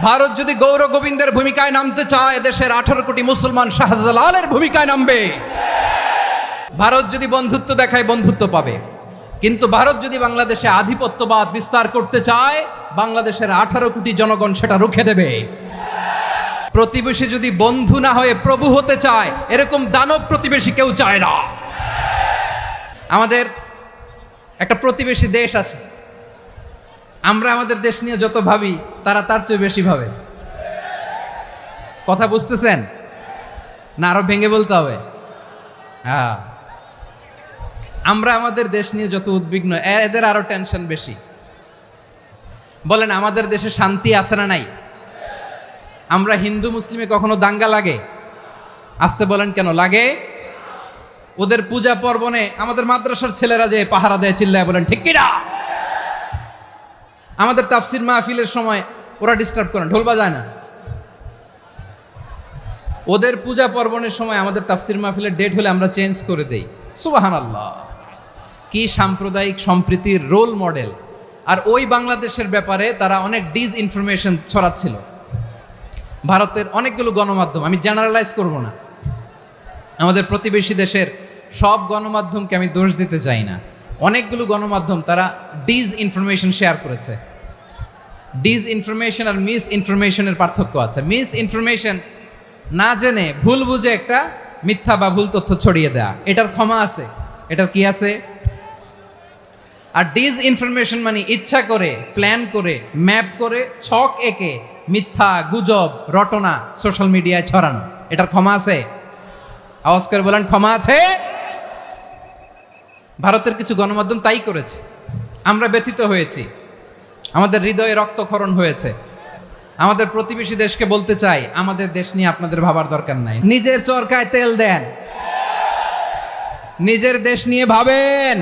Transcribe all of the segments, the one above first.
ভারত যদি গৌর গোবিন্দের ভূমিকায় নামতে চায়, দেশের 18 কোটি মুসলমান শাহজালালের ভূমিকায় নামবে। ভারত যদি বন্ধুত্ব দেখায়, বন্ধুত্ব পাবে। কিন্তু ভারত যদি বাংলাদেশে আধিপত্যবাদ বিস্তার করতে চায়, বাংলাদেশের 18 কোটি জনগণ সেটা রুখে দেবে। প্রতিবেশী যদি বন্ধু না হয়ে প্রভু হতে চায়, এরকম দানব প্রতিবেশী কেউ চায় না। আমাদের একটা প্রতিবেশী দেশ আছে, আমরা আমাদের দেশ নিয়ে যত ভাবি তারা তার চেয়ে বেশি ভাবে। কথা বুঝতেছেন না? আরো ভেঙে বলতে হবে। হ্যাঁ, আমরা আমাদের দেশ নিয়ে যত উদ্বিগ্ন, এদের আরো টেনশন বেশি। বলেন, আমাদের দেশে শান্তি আছে না নাই? আমরা হিন্দু মুসলিমে কখনো দাঙ্গা লাগে? আসতে বলেন, কেন লাগে? ওদের পূজা পার্বণে আমাদের মাদ্রাসার ছেলেরা যে পাহারা দেয়, চিল্লায় বলেন ঠিক কিনা? আমাদের তাফসির মাহফিলের সময় ওরা ডিস্টার্ব করে, ঢোল বাজায় না। ওদের পূজা পার্বণের সময় আমাদের তাফসির মাহফিলের ডেট হলে আমরা চেঞ্জ করে দেই। সুবহানাল্লাহ, কি সাম্প্রদায়িক সম্প্রীতির রোল মডেল। আর ওই বাংলাদেশের ব্যাপারে তারা অনেক ডিসইনফরমেশন ছড়াচ্ছিল। ভারতের অনেকগুলো গণমাধ্যম, আমি জেনারেলাইজ করব না, আমাদের প্রতিবেশী দেশের সব গণমাধ্যমকে আমি দোষ দিতে চাই না। অনেকগুলো গণমাধ্যম তারা ডিসইনফরমেশন শেয়ার করেছে। ডিসইনফরমেশন আর মিস ইনফরমেশনের পার্থক্য আছে। মিস ইনফরমেশন না জেনে ভুল বুঝে একটা মিথ্যা বা ভুল তথ্য ছড়িয়ে দেয়া, এটার ক্ষমা আছে, এটার কি আছে। আর ডিসইনফরমেশন মানে ইচ্ছা করে, প্ল্যান করে, ম্যাপ করে, ছক এঁকে মিথ্যা, গুজব, রটনা সোশ্যাল মিডিয়ায় ছড়ানো, এটার ক্ষমা আছে? আওয়াজ করে বলেন, ক্ষমা আছে? ভারতের কিছু গণমাধ্যম তাই করেছে। আমরা ব্যথিত হয়েছি, আমাদের হৃদয়ে রক্তক্ষরণ হয়েছে। আমাদের প্রতিবেশী দেশকে বলতে চাই, আমাদের দেশ নিয়ে আপনাদের ভাবার দরকার নাই। নিজের চরকায় তেল দেন, নিজের দেশ নিয়ে ভাবেন।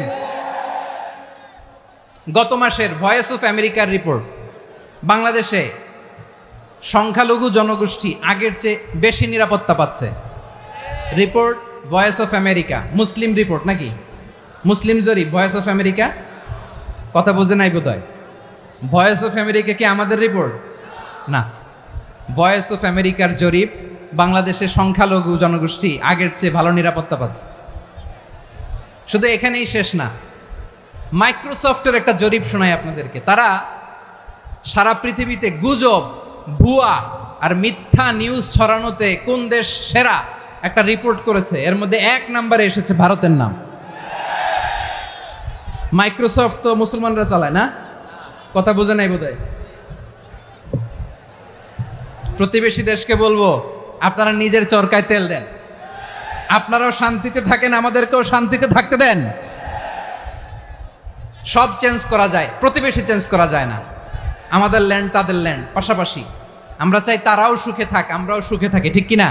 গত মাসের ভয়েস অফ আমেরিকার রিপোর্ট, বাংলাদেশে সংখ্যালঘু জনগোষ্ঠী আগের চেয়ে বেশি নিরাপত্তা পাচ্ছে। Report voice of America, Muslim report নাকি? মুসলিম জরিপ, ভয়েস অফ আমেরিকা। কথা বোঝে নাই বোধহয়। ভয়েস অফ আমেরিকা কি আমাদের রিপোর্ট? না, ভয়েস অফ আমেরিকার জরিপ, বাংলাদেশের সংখ্যালঘু জনগোষ্ঠী আগের চেয়ে ভালো নিরাপত্তা পাচ্ছে। শুধু এখানেই শেষ না, মাইক্রোসফটের একটা জরিপ শোনায় আপনাদেরকে। তারা সারা পৃথিবীতে গুজব, ভুয়া আর মিথ্যা নিউজ ছড়ানোতে কোন দেশ সেরা একটা রিপোর্ট করেছে। এর মধ্যে 1 নম্বরে এসেছে ভারতের নাম। মাইক্রোসফট তো মুসলমানরা চালায় না? কথা বোঝে নাই বোধহয়। প্রতিবেশী দেশকে বলবো, আপনারা নিজের চরকায় তেল দেন, আপনারাও শান্তিতে থাকেন, আমাদেরকেও শান্তিতে থাকতে দেন। সব চেঞ্জ করা যায়, প্রতিবেশী চেঞ্জ করা যায় না। আমাদের ল্যান্ড তাদের ল্যান্ড, পাশাপাশি। আমরা চাই তারাও সুখে থাক, আমরাও সুখে থাকি, ঠিক কিনা?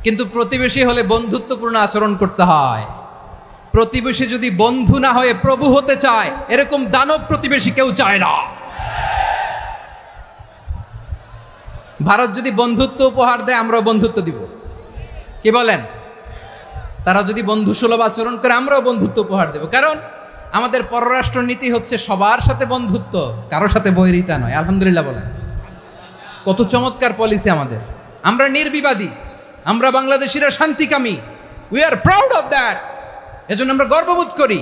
কিন্তু প্রতিবেশী হলে বন্ধুত্বপূর্ণ আচরণ করতে হয়। প্রতিবেশী যদি বন্ধু না হয়ে প্রভু হতে চায়, এরকম দানব প্রতিবেশী কেউ চায় না। ভারত যদি বন্ধুত্ব উপহার দেয়, আমরাও বন্ধুত্ব দিব। কি বলেন? তারা যদি বন্ধু সুলভ আচরণ করে, আমরাও বন্ধুত্ব উপহার দেব। কারণ আমাদের পররাষ্ট্র নীতি হচ্ছে সবার সাথে বন্ধুত্ব, কারোর সাথে বৈরিতা নয়। আলহামদুলিল্লাহ বলেন, কত চমৎকার পলিসি আমাদের। আমরা নির্বিবাদী, আমরা বাংলাদেশিরা শান্তিকামী। We are proud of that. এজন্য আমরা গর্ববোধ করি।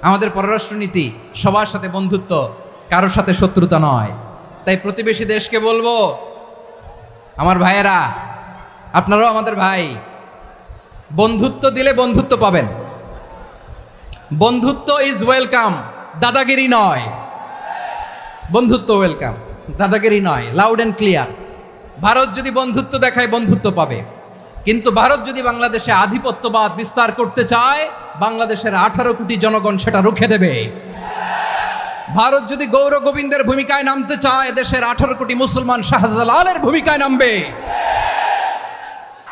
আমাদের পররাষ্ট্র নীতি সবার সাথে বন্ধুত্ব, কারোর সাথে শত্রুতা নয়। তাই প্রতিবেশী দেশকে বলবো, আমার ভাইয়েরা, আপনারাও আমাদের ভাই। বন্ধুত্ব দিলে বন্ধুত্ব পাবেন। বন্ধুত্ব ইজ ওয়েলকাম, দাদাগিরি নয়। বন্ধুত্ব ওয়েলকাম, দাদাগিরি নয়। Loud and clear. ভারত যদি বন্ধুত্ব দেখায়, বন্ধুত্ব পাবে। কিন্তু ভারত যদি বাংলাদেশে আধিপত্যবাদ বিস্তার করতে চায়, বাংলাদেশের 18 কোটি জনগণ সেটা রুখে দেবে। ভারত যদি গৌর গোবিন্দের ভূমিকায় নামতে চায়, দেশের 18 কোটি মুসলমান শাহজালালের ভূমিকায় নামবে।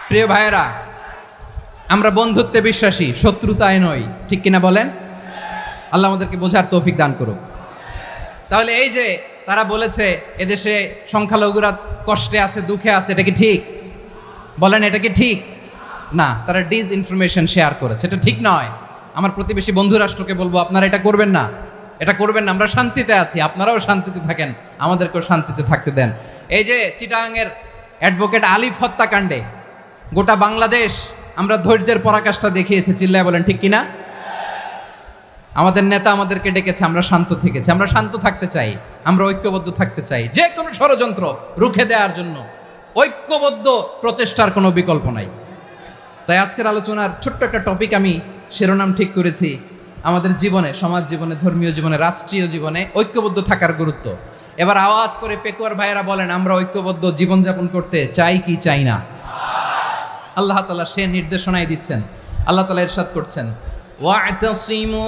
প্রিয় ভাইয়েরা, আমরা বন্ধুত্বে বিশ্বাসী, শত্রুতায় নই, ঠিক কিনা বলেন? আল্লাহ আমাদেরকে বোঝার তৌফিক দান করুক। তাহলে এই যে তারা বলেছে এদেশে সংখ্যালঘুরা কষ্টে আছে, দুঃখে আছে, এটা কি ঠিক? বলেন, এটা কি ঠিক? না, তারা ডিসইনফরমেশন শেয়ার করেছে, এটা ঠিক নয়। আমার প্রতিবেশী বন্ধু রাষ্ট্রকে বলবো, আপনারা এটা করবেন না। এটা করবেন না। আমরা শান্তিতে আছি, আপনারাও শান্তিতে থাকেন, আমাদেরকেও শান্তিতে থাকতে দেন। এই যে চিটাগাংয়ের অ্যাডভোকেট আলিফ হত্যাকাণ্ডে গোটা বাংলাদেশ আমরা ধৈর্যের পরাকাষ্ঠা দেখিয়েছি, চিল্লায় বলেন ঠিক কিনা? আমাদের নেতা আমাদেরকে ডেকেছে, আমরা শান্ত থেকেছি। আমরা শান্ত থাকতে চাই, আমরা ঐক্যবদ্ধ থাকতে চাই। যে কোনো ষড়যন্ত্র রুখে দেওয়ার জন্য ঐক্যবদ্ধ প্রচেষ্টার কোনো বিকল্প নাই। তাই আজকের আলোচনার ছোট্ট একটা টপিক আমি শিরোনাম ঠিক করেছি, আমাদের জীবনে, সমাজ জীবনে, ধর্মীয় জীবনে, রাষ্ট্রীয় জীবনে ঐক্যবদ্ধ থাকার গুরুত্ব। এবার আওয়াজ করে পেকুয়ার ভাইয়েরা বলেন, আমরা ঐক্যবদ্ধ জীবনযাপন করতে চাই কি চাই না? আল্লাহ তাআলা সে নির্দেশনাই দিচ্ছেন। আল্লাহ তাআলা ইরশাদ করছেন, ওয়া'তাসিমু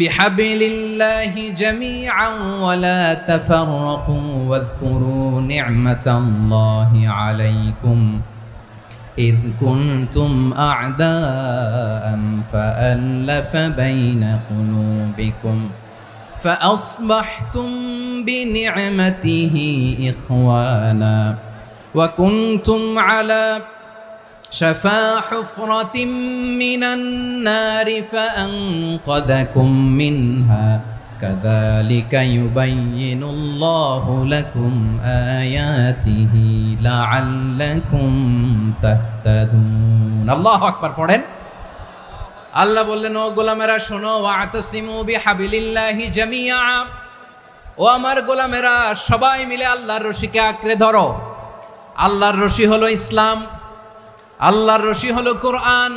বিহাবলিল্লাহি জামিআন ওয়া লা তাফাররাকু ওয়াযকুরু নি'মাতাল্লাহি আলাইকুম إذ كنتم أعداء فألف بين قلوبكم فأصبحتم بنعمته إخوانا وكنتم على شفا حفرة من النار فأنقذكم منها كذلك يبين الله لكم آياته لعلكم تهتدون الله أكبر পড়েন। আল্লাহ বললেন, ও গোলামেরা শোনো, ওয়া'তাসিমু বিহাবলিল্লাহি জামিআ, ও আমার গোলামেরা সবাই মিলে আল্লাহর রশিকে আঁকড়ে ধরো। আল্লাহর রশি হলো ইসলাম, আল্লাহর রশি হলো কোরআন।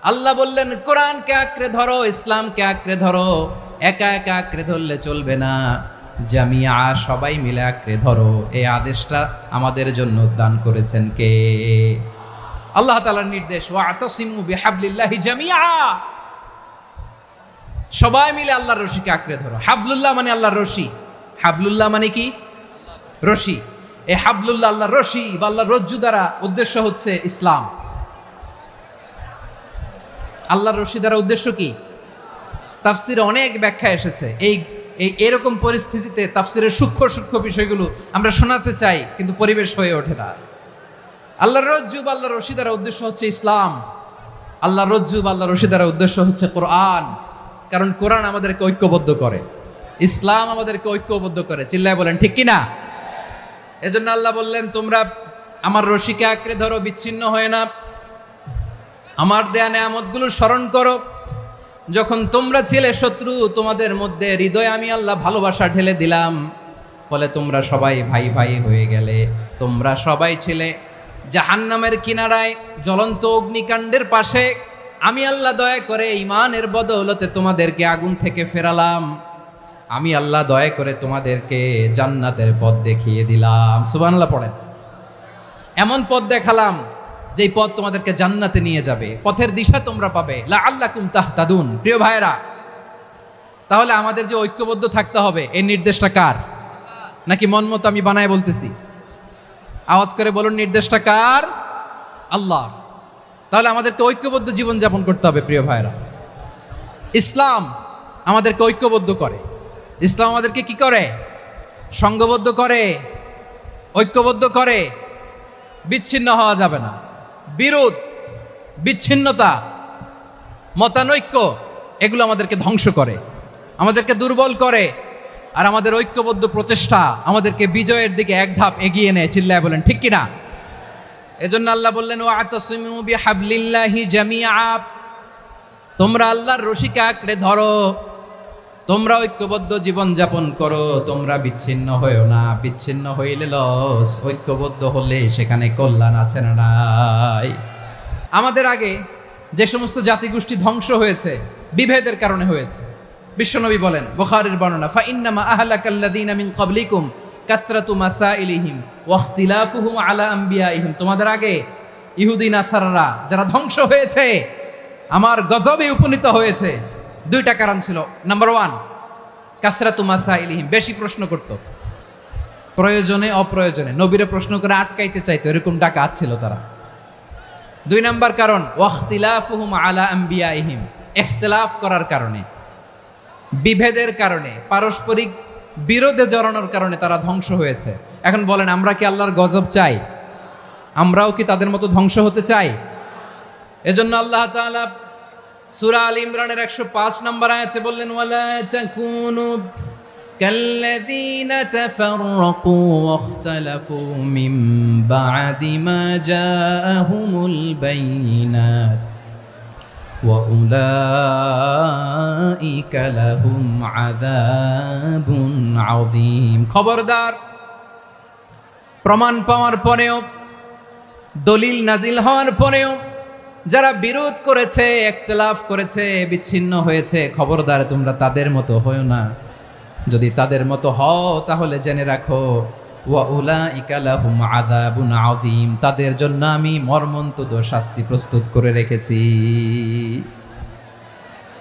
আল্লাহ বললেন কোরআনকে আঁকড়ে ধরো, ইসলামকে আঁকড়ে ধরো। একা একা আঁকড়ে ধরলে চলবে না, জামিয়া সবাই মিলে আঁকড়ে ধরো। এই আদেশটা আমাদের জন্য দান করেছেন কে? আল্লাহ তাআলার নির্দেশ, ওয়া'তাসিমু বিহাবলিল্লাহি জামিআ, সবাই মিলে আল্লাহর রশিকে আঁকড়ে ধরো। হাবলুল্লাহ মানে আল্লাহর রশি। হাবলুল্লাহ মানে কি? রশি। এই হাবলুল্লাহ আল্লাহর রশি বা আল্লাহর রজ্জু দ্বারা উদ্দেশ্য হচ্ছে ইসলাম। আল্লাহর রশি দ্বারা উদ্দেশ্য কি? তাফসিরে অনেক ব্যাখ্যা এসেছে। এরকম পরিস্থিতিতে তাফসিরের সূক্ষ্ম সূক্ষ্ম বিষয়গুলো আমরা শোনাতে চাই, কিন্তু পরিবেশ হয়ে ওঠে না। আল্লাহর রজ্জু বা আল্লাহর রশি দ্বারা উদ্দেশ্য হচ্ছে ইসলাম। আল্লাহর রজ্জু বা আল্লাহর রশি দ্বারা উদ্দেশ্য হচ্ছে কোরআন। কারণ কোরআন আমাদেরকে ঐক্যবদ্ধ করে, ইসলাম আমাদেরকে ঐক্যবদ্ধ করে। চিল্লায় বলেন ঠিক কিনা? এজন্য আল্লাহ বললেন, তোমরা আমার রশিকে আঁকড়ে ধরো, বিচ্ছিন্ন হয়ে না। আমার দেয়া নেয়ামতগুলো স্মরণ করো। যখন তোমরা ছিলে শত্রু, তোমাদের মধ্যে হৃদয়ে আমি আল্লাহ ভালোবাসা ঢেলে দিলাম, ফলে তোমরা সবাই ভাই ভাই হয়ে গেলে। তোমরা সবাই ছিলে জাহান্নামের কিনারায়, জ্বলন্ত অগ্নিকাণ্ডের পাশে। আমি আল্লাহ দয়া করে ঈমানের বদৌলতে তোমাদেরকে আগুন থেকে ফেরালাম। আমি আল্লাহ দয়া করে তোমাদেরকে জান্নাতের পথ দেখিয়ে দিলাম। সুবহানাল্লাহ পড়েন। এমন পথ দেখালাম যেই পথ তোমাদেরকে জান্নাতে নিয়ে যাবে, পথের দিশা তোমরা পাবে। লাআল্লাকুম তাহতাদুন। প্রিয় ভাইরা, তাহলে আমাদের যে ঐক্যবদ্ধ থাকতে হবে, এই নির্দেশটা কার? নাকি মন মতো আমি বানায় বলতেছি? আওয়াজ করে বলুন, নির্দেশটা কার? আল্লাহ। তাহলে আমাদেরকে ঐক্যবদ্ধ জীবনযাপন করতে হবে। প্রিয় ভাইরা, ইসলাম আমাদেরকে ঐক্যবদ্ধ করে। ইসলাম আমাদেরকে কি করে? সংঘবদ্ধ করে, ঐক্যবদ্ধ করে। বিচ্ছিন্ন হওয়া যাবে না। বিরোধ, বিচ্ছিন্নতা, মতানৈক্য, এগুলো আমাদেরকে ধ্বংস করে, আমাদেরকে দুর্বল করে। আর আমাদের ঐক্যবদ্ধ প্রচেষ্টা আমাদেরকে বিজয়ের দিকে এক ধাপ এগিয়ে নেয়। চিল্লায় বলেন ঠিক কিনা? এজন্য আল্লাহ বললেন, ওয়া'তাসিমু বিহাবলিল্লাহি জামিআ, তোমরা আল্লাহর রশিকে আঁকড়ে ধরো, তোমরা ঐক্যবদ্ধ জীবন যাপন করো, তোমরা বিচ্ছিন্ন হয়েও না। বিচ্ছিন্ন হইলে লস, ঐক্যবদ্ধ হলে সেখানে কল্যাণ আছে না নাই? আমাদের আগে যে সমস্ত জাতিগোষ্ঠী ধ্বংস হয়েছে, বিভেদের কারণে হয়েছে। বিশ্বনবী বলেন, বুখারীর বর্ণনা, ফাইন্নামা আহলাকাল্লাযীনা মিন ক্বাবলিকুম কাসরাতু মাসাইলিহিম ওয়া ইখতিলাফুহুম আলা আম্বিয়াইহিম। তোমাদের আগে ইহুদি নাসারারা যারা ধ্বংস হয়েছে, আমার গজবে উপনীত হয়েছে, দুইটা কারণ ছিল। নাম্বার 1, কাসরাতু মাসাইলিহিম, বেশি প্রশ্ন করত, প্রয়োজনে অপ্রয়োজনে নবীরে প্রশ্ন করে আটকাইতে চাইতো, এরকম ডাকাত ছিল তারা। 2 নাম্বার কারণ, ওয়া ইখতিলাফুহুম আলা আম্বিয়াইহিম, ইখতিলাফ করার কারণে, বিভেদের কারণে, পারস্পরিক বিরোধে জড়ানোর কারণে তারা ধ্বংস হয়েছে। এখন বলেন, আমরা কি আল্লাহর গজব চাই? আমরাও কি তাদের মতো ধ্বংস হতে চাই? এজন্য আল্লাহ তাআলা সূরা আল ইমরানের 105 নম্বর আয়াতে বললেন ওয়ালা তাকুনু কাল্লাযীনা তাফাররাকু ওয়াখতালাফু মিন বা'দি মা জাআহুমুল বাইয়িনাত ওয়া উলাইকা লাহুম আযাবুন আযীম। খবরদার, প্রমাণ পাওয়ার পরেও, দলিল নাজিল হওয়ার পরেও যারা বিরোধ করেছে, ইখতিলাফ করেছে, বিচ্ছিন্ন হয়েছে, খবরদার তোমরা তাদের মতো হও না। যদি তাদের মতো হও তাহলে জেনে রাখো ওয়া উলাইকা লাহুম আযাবুন আযীম, তাদের জন্য আমি মর্মন্তুদ শাস্তি প্রস্তুত করে রেখেছি।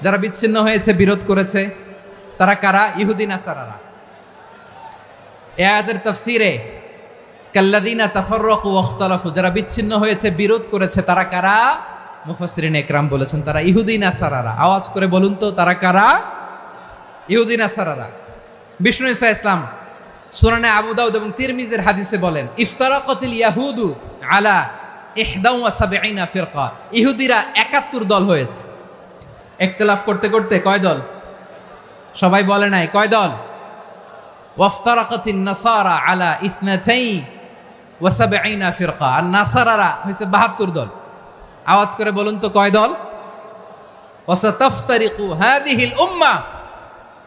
যারা বিচ্ছিন্ন হয়েছে, বিরোধ করেছে, তারা কারা? ইহুদি নাসারারা। এই আয়াতের তাফসীরে কাল্লাযীনা তাফাররাকু ওয়াখতালাফু, যারা বিচ্ছিন্ন হয়েছে, বিরোধ করেছে, তারা কারা? মুফাসসিরিন ইকরাম বলেছেন তারা ইহুদি নাসারারা। আওয়াজ করে বলুন তো, তারা কারা? ইহুদি নাসারারা। বিষ্ণু ঈসা ইসলাম সুনানে আবু দাউদ এবং তিরমিজির হাদিসে বলেন ইফতারাকাতিল ইয়াহুদু আলা 71 ফিরকা, ইহুদিরা 71 দল হয়েছে। ইখতিলাফ করতে করতে কয় দল? সবাই বলে নাই কয় দল? ওয়াফতারাকাতিন নাসারা আলা 72 ফিরকা, আর নাসারারা হয়েছে 72 দল। আওয়াজ করে বলুন তো কয় দল? ওয়াসাতাফতারিকু হাযিহিল উম্মাহ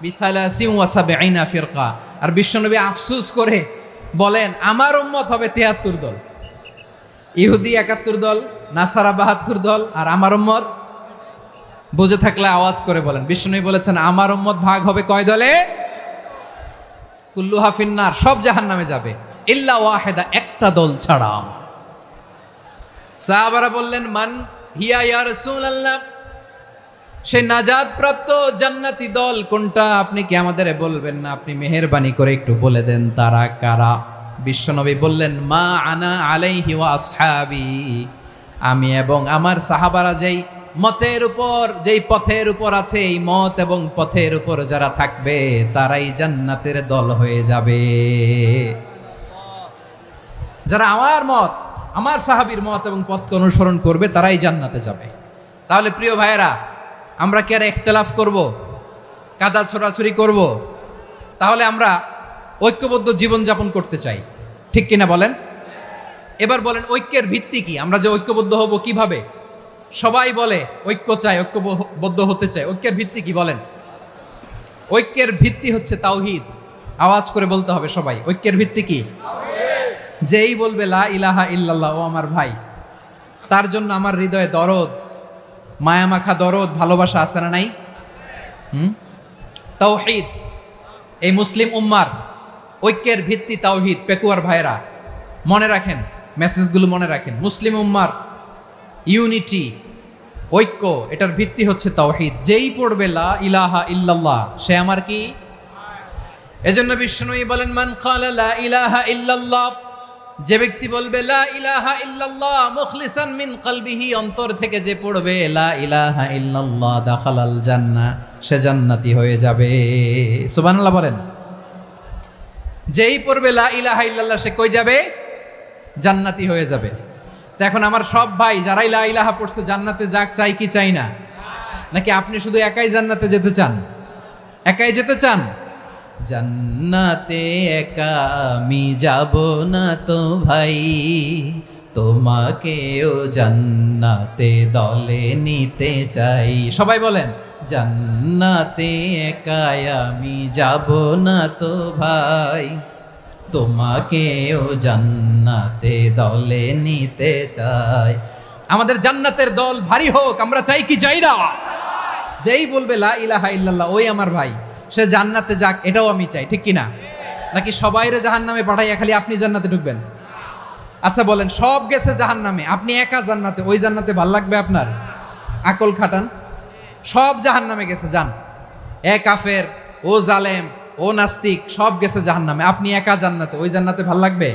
বি73 ফিরকা। আর বিশ্বনবী আফসোস করে বলেন আমার উম্মত হবে 73 দল। ইহুদি 71 দল, নাসারা 72 দল, আর আমার উম্মত, বুঝে থাকলে আওয়াজ করে বলেন। বিশ্বনবী বলেছেন আমার উম্মত ভাগ হবে কয় দলে? কুল্লুহা ফিন্নার, সব জাহান্নামে যাবে, ইল্লা ওয়াহিদা, একটা দল ছাড়া। সাহাবারা বললেন মান হিয়া ইয়া রাসূলুল্লাহ, সেই নাজাত প্রাপ্ত জান্নাতি দল কোনটা? আপনি কি আমাদের বলবেন না? আপনি মেহেরবানি করে একটু বলে দেন তারা কারা। বিশ্বনবী বললেন মা আনা আলাইহি ওয়া আসহাবি, আমি এবং আমার সাহাবারা যেই মতের উপর, যেই পথের উপর আছে, এই মত এবং পথের উপর যারা থাকবে তারাই জান্নাতের দল হয়ে যাবে। যারা আমার মত, আমার সাহাবীর মত এবং পথকে অনুসরণ করবে তারাই জান্নাতে যাবে। তাহলে প্রিয় ভাইয়েরা, আমরা কি আর ইখতিলাফ করব, কাদা ছোড়াছুরি করব? তাহলে আমরা ঐক্যবদ্ধ জীবনযাপন করতে চাই, ঠিক কিনা বলেন? এবার বলেন ঐক্যের ভিত্তি কি? আমরা যে ঐক্যবদ্ধ হব কিভাবে? সবাই বলে ঐক্য চাই, ঐক্যবদ্ধ হতে চাই, ঐক্যের ভিত্তি কি বলেন? ঐক্যের ভিত্তি হচ্ছে তাওহীদ। আওয়াজ করে বলতে হবে সবাই, ঐক্যের ভিত্তি কি? যেই বলবে লা ইলাহা ইল্লাল্লাহ, ও আমার ভাই, তার জন্য আমার হৃদয়ে দরদ, মায়ামাখা দরদ, ভালোবাসা আছে না নাই? তাওহীদ, এই মুসলিম উম্মার ঐক্যের ভিত্তি তাওহীদ। পেকুয়ার ভাইরা মনে রাখেন, মেসেজগুলো মনে রাখেন। মুসলিম উম্মার ইউনিটি, ঐক্য, এটার ভিত্তি হচ্ছে তাওহীদ। যেই পড়বে লা ইলাহা ইল্লাল্লাহ সে আমার কি? এজন্য বিষ্ণুই বলেন মান ক্বালা লা ইলাহা ইল্লাল্লাহ, যে ব্যক্তি বলবে লা ইলাহা ইল্লাল্লাহ মুখলিসান মিন কলবিহি, অন্তর থেকে যে পড়বে লা ইলাহা ইল্লাল্লাহ, দাখালাল জান্নাহ, সে জান্নাতি হয়ে যাবে। সুবহানাল্লাহ বলেন। যেই পড়বে লা ইলাহা ইল্লাল্লাহ সে কই যাবে? জান্নাতি হয়ে যাবে। তো এখন আমার সব ভাই যারাই লা ইলাহা পড়ছে জান্নাতে যাক, চাই কি চাই না? নাকি আপনি শুধু একাই জান্নাতে যেতে চান? একাই যেতে চান? জান্নাতে একা আমি যাব না তো ভাই, তোমাকেও জান্নাতে দলে নিতে চাই। সবাই বলেন জান্নাতে একা আমি যাব না তো ভাই, তোমাকেও জান্নাতে দলে নিতে চাই। আমাদের জান্নাতের দল ভারী হোক, আমরা চাই কি চাই না? যেই বলবে লা ইলাহা ইল্লাল্লাহ ওই আমার ভাই, সে জান্নাতে যাক, এটাও আমি চাই, ঠিক কিনা? নাকি সবাইরে জাহান্নামে পাঠাইয়া খালি আপনি জান্নাতে ঢুকবেন? আচ্ছা বলেন, সব গেছে জাহান্নামে, আপনি একা জান্নাতে, ওই জান্নাতে ভাল লাগবে আপনার? আকল খাটান। সব জাহান্নামে গেছে, যান। এ কাফের, ও জালেম, ও নাস্তিক, সব গেছে জাহান্নামে, আপনি একা জান্নাতে, ওই জান্নাতে ভাল লাগবে?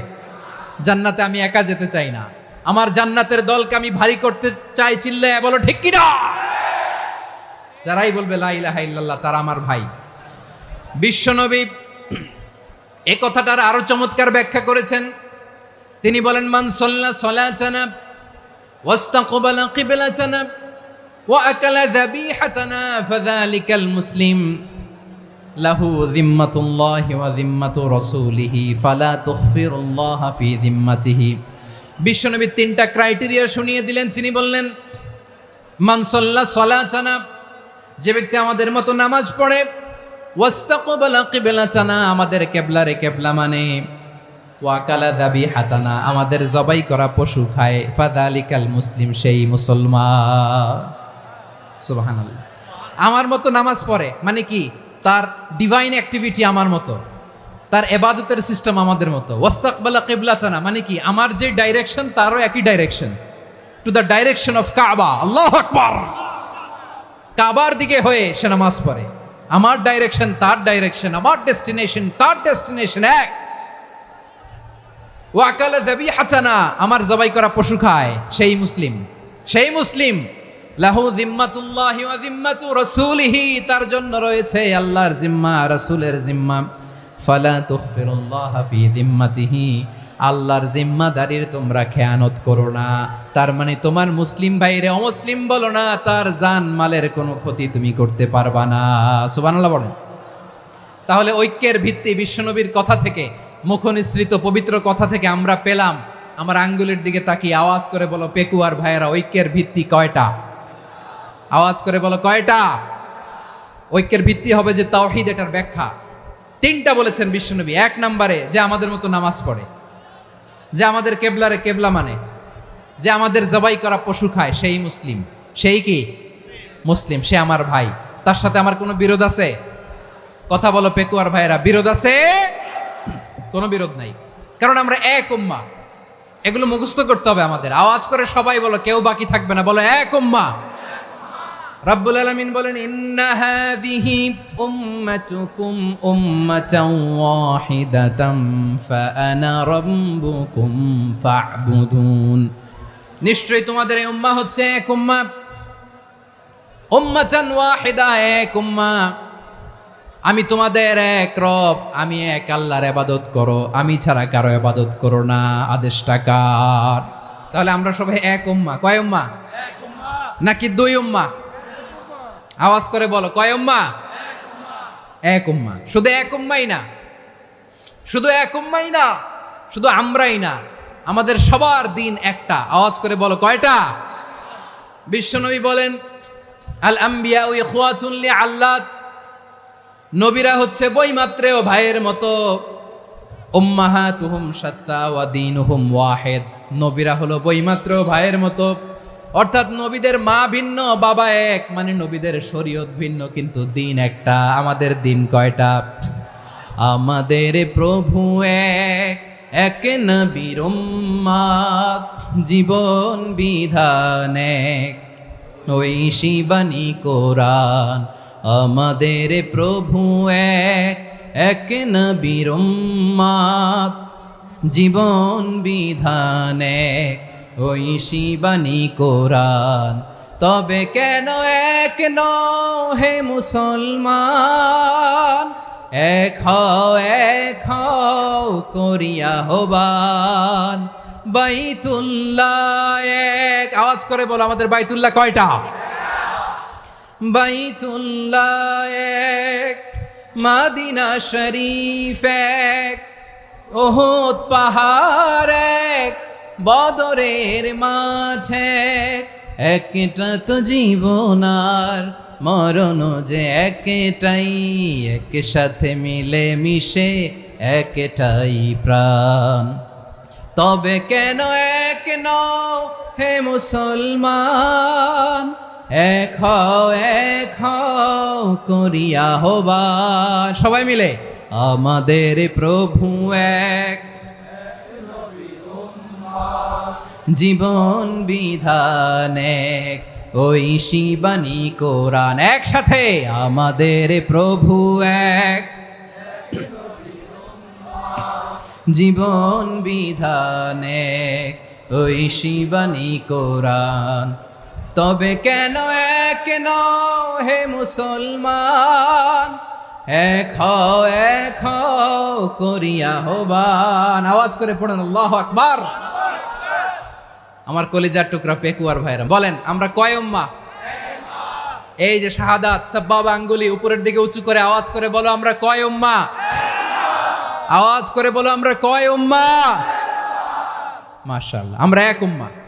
জান্নাতে আমি একা যেতে চাই না, আমার জান্নাতের দলকে আমি ভারী করতে চাই। চিল্লায় বলো ঠিক কিনা? যারাই বলবে লা ইলাহা ইল্লাল্লাহ তারা আমার ভাই। বিশ্বনবী এই কথাটার আরো চমৎকার ব্যাখ্যা করেছেন। তিনি বলেন মান সাল্লা সালাতানা ওয়াস্তাকবালা কিবলাতানা وأكل ذبيحتنا فذلك المسلم له ذمة الله وذمة رسوله فلا تخفر الله في ذمته বিশ্বনবী তিনটা ক্রাইটেরিয়া শুনিয়ে দিলেন। তিনি বললেন, মান সাল্লা সালাতানা, যে ব্যক্তি আমাদের মতো নামাজ পড়ে, ওয়াস্তাকবালা কিবলাতানা, আমাদের কিবলারে কিবলা মানে, ওয়াকালা যাবিহাতানা, আমাদের জবাই করা পশু খায়, ফাযালিকাল মুসলিম, সেই মুসলমান। সুবহানাল্লাহ। আমার মতো নামাজ পড়ে মানে কি? তার ডিভাইন অ্যাক্টিভিটি আমার মতো, তার ইবাদতের সিস্টেম আমাদের মতো। ওয়াস্তাকবালা কিবলাতানা মানে কি? আমার যে ডাইরেকশন তারও একই direction, to the direction of কাবা। আল্লাহু আকবার। কাবার দিকে হয়ে সে নামাজ পড়ে। আমার ডাইরেকশন তার ডাইরেকশন, আমার ডেস্টিনেশন তার ডেস্টিনেশন এক। ওয়াকালা যাবিহাতানা, আমার জবাই করা পশু খায়, সেই মুসলিম, সেই মুসলিম। লাহু জিম্মাতুল্লাহি ওয়া জিম্মাতু রাসূলিহি, তার জন্য রয়েছে আল্লাহর জিম্মা, রাসূলের জিম্মা। ফালা তুখফিরুল্লাহা ফি জিম্মাতিহি, আল্লাহর জিম্মাদারির তোমরা খেয়ানত করো না। তার মানে তোমার মুসলিম ভাইরে অমুসলিম বলো না, তার জান মালের কোনো ক্ষতি তুমি করতে পারবা না। সুবহানাল্লাহ বলেন। তাহলে ঐক্যের ভিত্তি বিশ্বনবীর কথা থেকে, মুখনিসৃত পবিত্র কথা থেকে আমরা পেলাম। আমার আঙ্গুলের দিকে তাকিয়ে আওয়াজ করে বলো পেকুয়ার ভাইয়েরা, ঐক্যের ভিত্তি কয়টা? আওয়াজ করে বলো কয়টা? ঐক্যের ভিত্তি হবে যে তাওহীদ, এটার ব্যাখ্যা তিনটা বলেছেন বিশ্বনবী। এক নম্বরে, যে আমাদের মতো নামাজ পড়ে, যে আমাদের কেবলারে কেবলা মানে, যে আমাদের জবাই করা পশু খায়, সেই মুসলিম। সেই কি? মুসলিম। সে আমার ভাই, তার সাথে আমার কোনো বিরোধ আছে? কথা বলো পেকুয়ার ভাইয়েরা, বিরোধ আছে? কোনো বিরোধ নাই, কারণ আমরা এক উম্মাহ। এগুলো মুখস্থ করতে হবে আমাদের। আওয়াজ করে সবাই বলো, কেউ বাকি থাকবে না, বলো এক উম্মাহ। রাব্বুল আলামিন বলেন, ইন্না হাযিহি উম্মাতুকুম উম্মাতান ওয়াহিদাতাম ফাআনা রাব্বুকুম ফা'বুদুন, নিশ্চয়ই তোমাদের এই উম্মাহ হচ্ছে এক উম্মাহ। উম্মাতান ওয়াহিদা, এক উম্মাহ। আমি তোমাদের এক রব, আমি এক আল্লাহর ইবাদত করো, আমি ছাড়া কারো ইবাদত করো না। আদেশটা কার? তাহলে আমরা সবাই এক উম্মাহ। কয় উম্মাহ? এক উম্মাহ। নাকি দুই উম্মাহ? আওয়াজ করে বলো, কয় উম্মাহ? এক উম্মাহ। শুধু এক উম্মাই না, শুধু এক উম্মাই না, শুধু আমরাই না, আমাদের সবার দিন একটা। আওয়াজ করে বলো কয়টা? বিশ্বনবী বলেন, আল আম্বিয়া ইখওয়াতুন লিআল্লাত, নবীরা হচ্ছে বৈমাত্রেয় ভাইয়ের মতো। উম্মাহাতুহুম শাত্তা ওয়া দীনুহুম ওয়াহিদ, নবীরা হলো বৈমাত্রেয় ভাইয়ের মতো। অর্থাৎ নবীদের মা ভিন্ন, বাবা এক, মানে নবীদের শরীয়ত ভিন্ন, কিন্তু দিন একটা। আমাদের দিন কয়টা? আমাদের প্রভু এক, এক নবীর উম্মাত, জীবন বিধান এক, ওই শিবানী কোরআন। আমাদের প্রভু এক, এক নবীর উম্মাত, জীবন বিধান এক, ওই শিবানী কোরআন। তবে কেন এক নও হে মুসলমান, এক হও করিয়া হবান। বাইতুল্লাহ এক, আওয়াজ করে বলো আমাদের বাইতুল্লাহ কয়টা? বাইতুল্লাহ এক, মাদিনা শরীফ এক, ওহুদ পাহাড় এক, বদরের মাঠে একটা তো জীবন আর মরণ যে একটাই, এক সাথে মিলে মিশে একটাই প্রাণ। তবে কেন এক নও হে মুসলমান, এক হও করিয়া হবান। সবাই মিলে, আমাদের প্রভু এক, জীবন বিধান এক, ওই শিবানী কোরআন। একসাথে, আমাদের প্রভু এক, জীবন বিধান এক, ওই শিবানী কোরআন। তবে কেন এক নও হে মুসলমান, এক হও করিয়া হবান। আওয়াজ করে পড়েন আল্লাহু আকবার। আমার কলিজার টুকরা পেকুয়ার ভাইরা বলেন, আমরা কয় উম্মাহ? এই যে শাহাদাত সাব্বাবা আঙ্গুলি উপরের দিকে উঁচু করে আওয়াজ করে বলো আমরা কয় উম্মাহ, আওয়াজ করে বলো আমরা কয় উম্মাহ। মাশাআল্লাহ, আমরা এক উম্মাহ।